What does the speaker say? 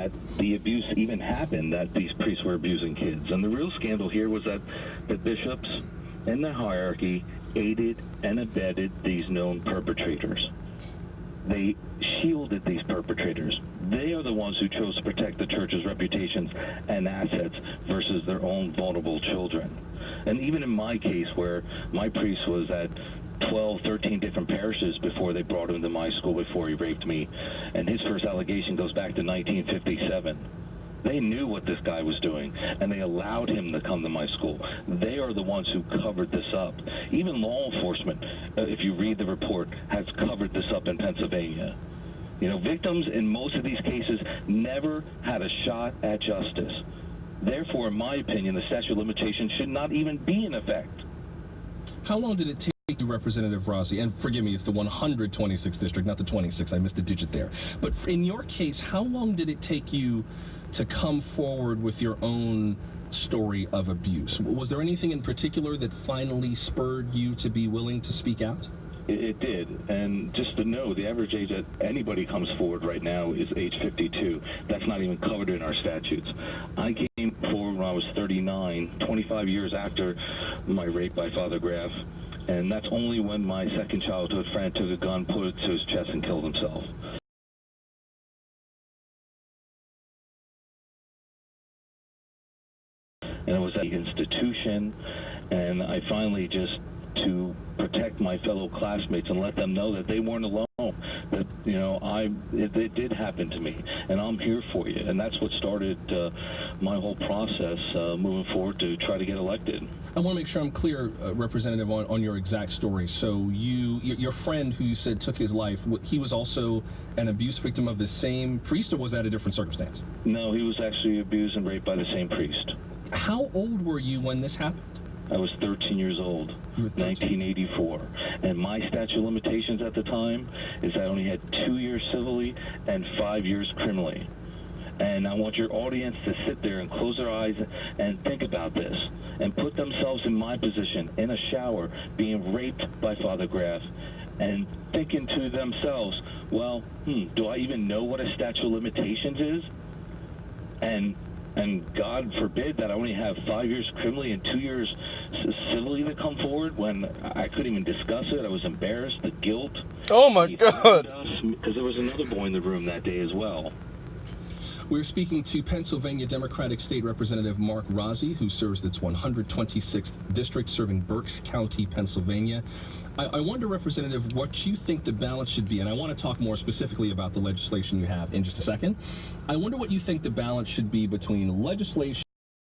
that the abuse even happened, that these priests were abusing kids. And the real scandal here was that the bishops in the hierarchy aided and abetted these known perpetrators. They shielded these perpetrators. They are the ones who chose to protect the church's reputations and assets versus their own vulnerable children. And even in my case, where my priest was at 12, 13 different parishes before they brought him to my school before he raped me, and his first allegation goes back to 1957. They knew what this guy was doing, and they allowed him to come to my school. They are the ones who covered this up. Even law enforcement, if you read the report, has covered this up in Pennsylvania. You know, victims in most of these cases never had a shot at justice. Therefore, in my opinion, the statute of limitations should not even be in effect. How long did it take you, Representative Rossi, and forgive me, it's the 126th district, not the 26th, I missed a digit there. But in your case, how long did it take you to come forward with your own story of abuse? Was there anything in particular that finally spurred you to be willing to speak out? It did, and just to know, the average age that anybody comes forward right now is age 52. That's not even covered in our statutes. I came forward when I was 39, 25 years after my rape by Father Graf, and that's only when my second childhood friend took a gun, put it to his chest, and killed himself. And it was at the institution, and I finally just, to protect my fellow classmates and let them know that they weren't alone, that, you know, it did happen to me, and I'm here for you. And that's what started my whole process moving forward to try to get elected. I want to make sure I'm clear, Representative, on your exact story. So your friend who you said took his life, he was also an abuse victim of the same priest, or was that a different circumstance? No, he was actually abused and raped by the same priest. How old were you when this happened? I was 13 years old, 1984, and my statute of limitations at the time is I only had 2 years civilly and 5 years criminally. And I want your audience to sit there and close their eyes and think about this and put themselves in my position in a shower being raped by Father Graf and thinking to themselves, well, do I even know what a statute of limitations is? And God forbid that I only have 5 years criminally and 2 years civilly to come forward when I couldn't even discuss it. I was embarrassed, the guilt. Oh my God. Because there was another boy in the room that day as well. We're speaking to Pennsylvania Democratic State Representative Mark Rossi, who serves its 126th district, serving Berks County, Pennsylvania. I wonder, Representative, what you think the balance should be, and I want to talk more specifically about the legislation you have in just a second. I wonder what you think the balance should be between legislation